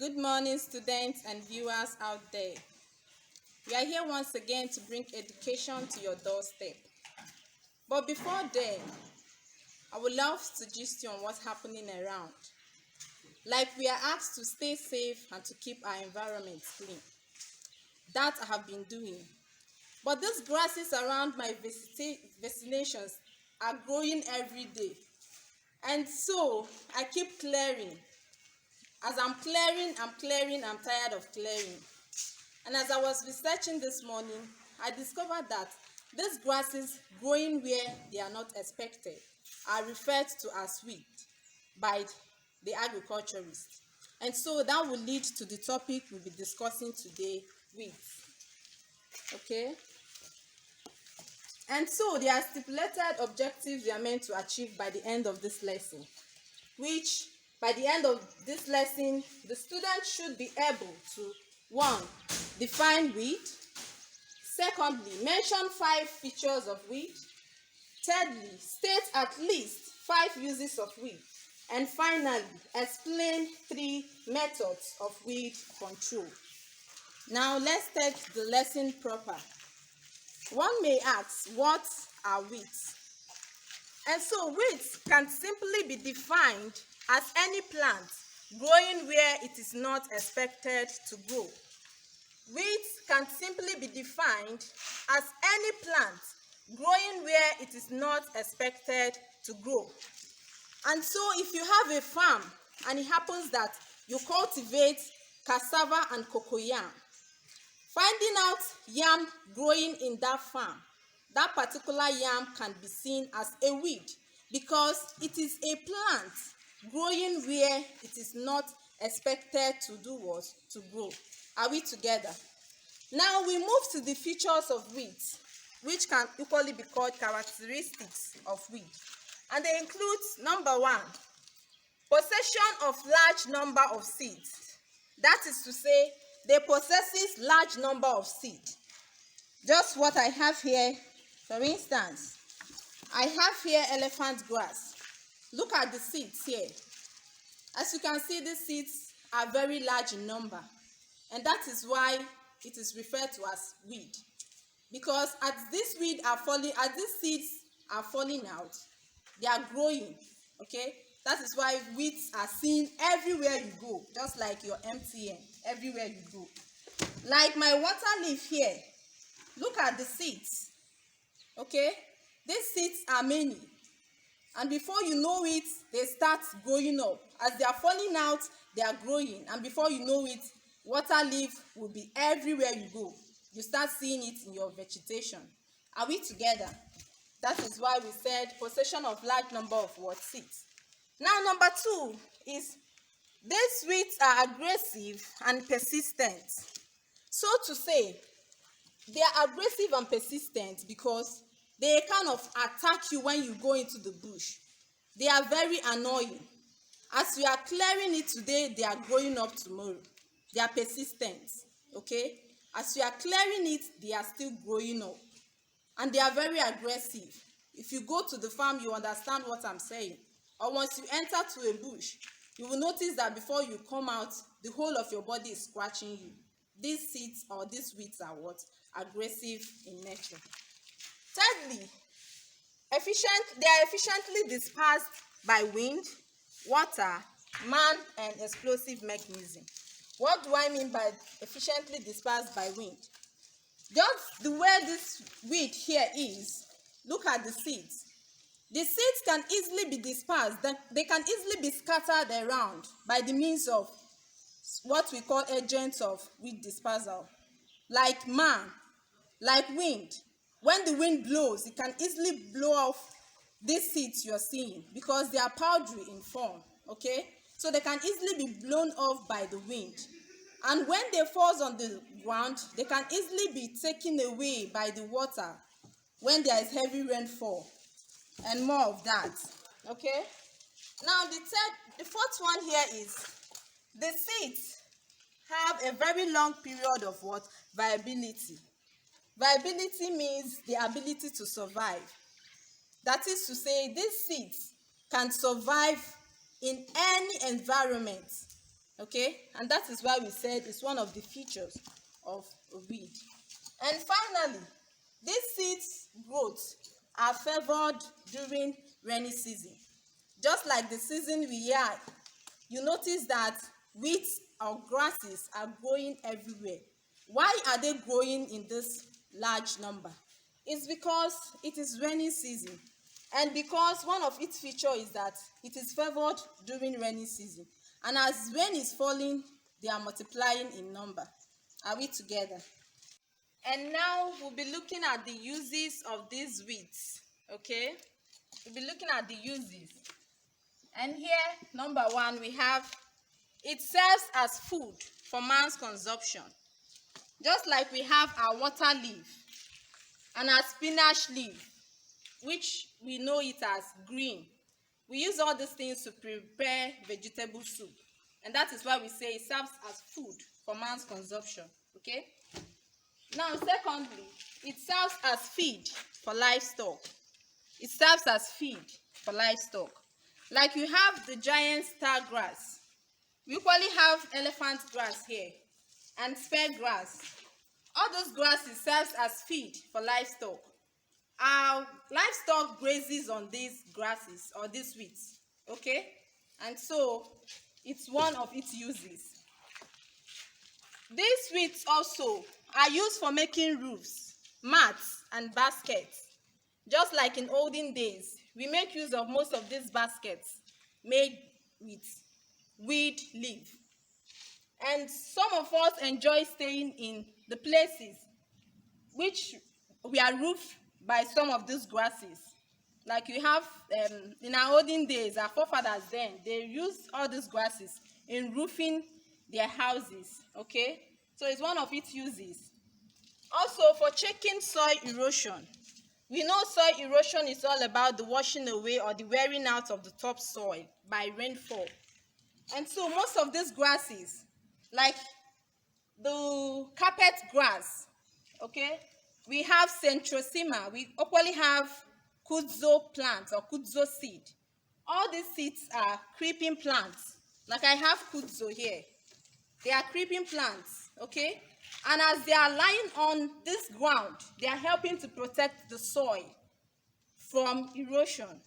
Good morning, students and viewers out there. We are here once again to bring education to your doorstep. But before then, I would love to gist you on what's happening around. Like we are asked to stay safe and to keep our environment clean. That I have been doing. But these grasses around my vicinations are growing every day. And so I keep clearing. As I'm clearing, I'm tired of clearing. And as I was researching this morning, I discovered that these grasses growing where they are not expected are referred to as weed by the agriculturists. And so that will lead to the topic we'll be discussing today, weeds. Okay? And so there are stipulated objectives we are meant to achieve by the end of this lesson, which by the end of this lesson, the student should be able to 1. Define weed. Secondly, mention 5 features of weed. Thirdly, state at least 5 uses of weed. And finally, explain 3 methods of weed control. Now let's take the lesson proper. One may ask, what are weeds? And so weeds can simply be defined as any plant growing where it is not expected to grow. Weeds can simply be defined as any plant growing where it is not expected to grow. And so if you have a farm and it happens that you cultivate cassava and cocoyam, finding out yam growing in that farm, that particular yam can be seen as a weed because it is a plant growing where it is not expected to do what? To grow. Are we together? Now we move to the features of weeds, which can equally be called characteristics of weed. And they include, number 1, possession of large number of seeds. That is to say, they possesses large number of seeds. Just what I have here, for instance, I have here elephant grass. Look at the seeds here. As you can see, these seeds are very large in number, and that is why it is referred to as weed. Because as these seeds are falling out, they are growing. Okay, that is why weeds are seen everywhere you go, just like your MTN, everywhere you go. Like my water leaf here, look at the seeds. Okay, these seeds are many, and before you know it, they start growing up. As they are falling out, they are growing, and before you know it, water leaf will be everywhere you go. You start seeing it in your vegetation. Are we together? That is why we said possession of large number of what? Seeds. Now number 2 is these weeds are aggressive and persistent. So to say, they are aggressive and persistent because they kind of attack you when you go into the bush. They are very annoying. As you are clearing it today, they are growing up tomorrow. They are persistent. Okay? As you are clearing it, they are still growing up. And they are very aggressive. If you go to the farm, you understand what I'm saying. Or once you enter to a bush, you will notice that before you come out, the whole of your body is scratching you. These seeds or these weeds are what? Aggressive in nature. Thirdly, they are efficiently dispersed by wind, water, man, and explosive mechanism. What do I mean by efficiently dispersed by wind? Just the way this weed here is, look at the seeds. The seeds can easily be dispersed. They can easily be scattered around by the means of what we call agents of weed dispersal, like man, like wind. When the wind blows, it can easily blow off these seeds you're seeing because they are powdery in form. Okay, so they can easily be blown off by the wind. And when they fall on the ground, they can easily be taken away by the water when there is heavy rainfall, and more of that. Okay? Now the fourth one here is the seeds have a very long period of what? Viability. Viability means the ability to survive. That is to say, these seeds can survive in any environment Okay, and that is why we said it's one of the features of a weed. And finally, these seeds growth are favored during rainy season. Just like the season we are, you notice that weeds or grasses are growing everywhere. Why are they growing in this large number? It's because it is rainy season, and because one of its feature is that it is favored during rainy season, and as rain is falling, they are multiplying in number. Are we together? And now we'll be looking at the uses of these weeds. Okay, we'll be looking at the uses. And here, number one, we have it serves as food for man's consumption. Just like we have our water leaf and our spinach leaf, which we know it as green. We use all these things to prepare vegetable soup. And that is why we say it serves as food for man's consumption. Okay? Now, secondly, it serves as feed for livestock. It serves as feed for livestock. Like you have the giant star grass. We equally have elephant grass here and spear grass. All those grasses serves as feed for livestock. Our livestock grazes on these grasses or these weeds. Okay? And so it's one of its uses. These weeds also are used for making roofs, mats, and baskets. Just like in olden days, we make use of most of these baskets made with weed leaf. And some of us enjoy staying in the places which we are roofed by some of these grasses. Like we have in our olden days, our forefathers then, they used all these grasses in roofing their houses. Okay, so it's one of its uses. Also, for checking soil erosion, we know soil erosion is all about the washing away or the wearing out of the topsoil by rainfall. And so most of these grasses, like the carpet grass, okay, we have centrosema, we equally have kudzo plant or kudzo seed. All these seeds are creeping plants. Like I have kudzo here. They are creeping plants, okay? And as they are lying on this ground, they are helping to protect the soil from erosion.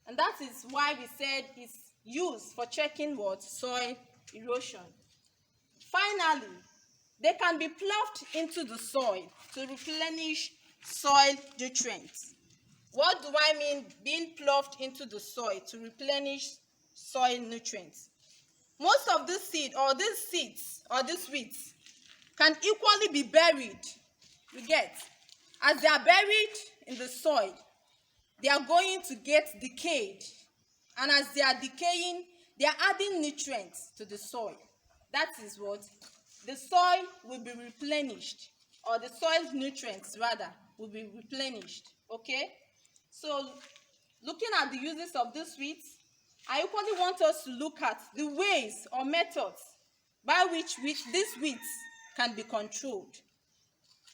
And that is why we said it's used for checking what? Soil erosion. Finally, they can be ploughed into the soil to replenish soil nutrients. What do I mean being ploughed into the soil to replenish soil nutrients? Most of this seed or these seeds or these weeds can equally be buried. You get? As they are buried in the soil, they are going to get decayed. And as they are decaying, they are adding nutrients to the soil. That is what the soil will be replenished, or the soil nutrients rather will be replenished. Okay, so looking at the uses of these weeds, I equally want us to look at the ways or methods by which these weeds can be controlled.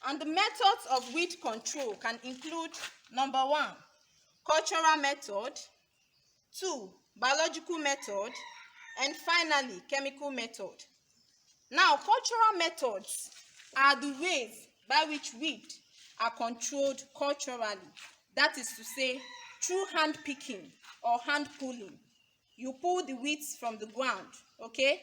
And the methods of weed control can include: number one, cultural method; two, biological method; and finally, chemical method. Now, cultural methods are the ways by which weeds are controlled culturally. That is to say, through hand picking or hand pulling. You pull the weeds from the ground, okay?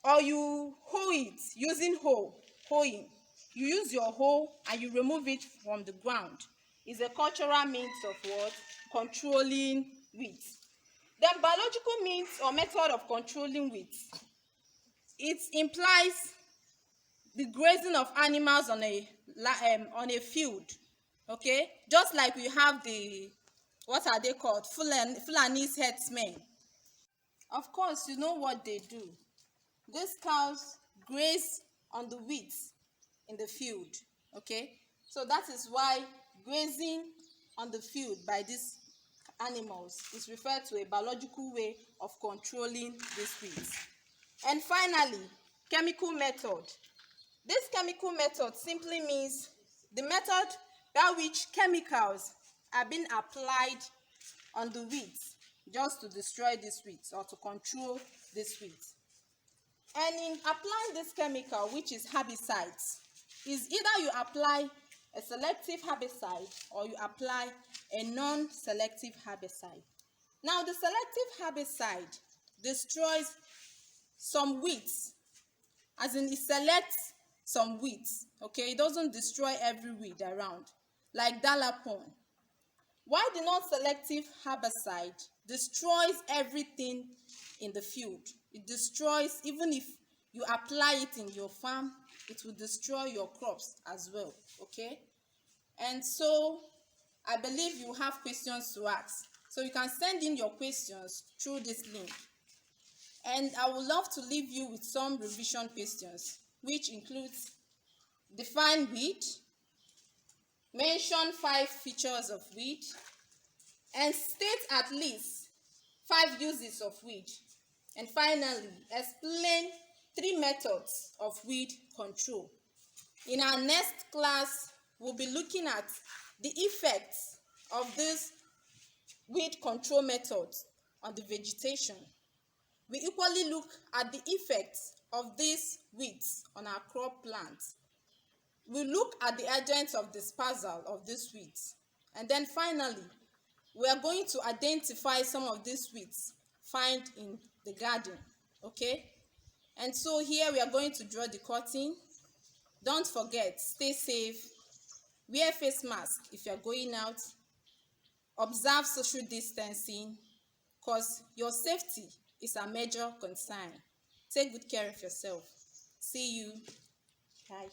Or you hoe it using hoeing. You use your hoe and you remove it from the ground. It's a cultural means of what? Controlling weeds. Then biological means or method of controlling weeds. It implies the grazing of animals on a field, okay? Just like we have the, what are they called? Fulani's herdsmen. Of course, you know what they do. These cows graze on the weeds in the field, okay? So that is why grazing on the field by these animals is referred to a biological way of controlling these weeds. And finally, chemical method. This chemical method simply means the method by which chemicals are being applied on the weeds just to destroy these weeds or to control these weeds. And in applying this chemical, which is herbicides, is either you apply a selective herbicide or you apply a non-selective herbicide. Now, the selective herbicide destroys some weeds, as in it selects some weeds, okay? It doesn't destroy every weed around, like Dalapon. While the non-selective herbicide destroys everything in the field. It destroys, even if you apply it in your farm, it will destroy your crops as well, okay? And so I believe you have questions to ask. So you can send in your questions through this link. And I would love to leave you with some revision questions, which includes define weed, mention 5 features of weed, and state at least 5 uses of weed. And finally, explain 3 methods of weed control. In our next class, we'll be looking at the effects of these weed control methods on the vegetation. We equally look at the effects of these weeds on our crop plants. We look at the agents of dispersal of these weeds. And then finally, we are going to identify some of these weeds found in the garden, okay? And so here we are going to draw the curtain. Don't forget, stay safe, wear face mask if you are going out, observe social distancing, because your safety is a major concern. Take good care of yourself. See you. Bye.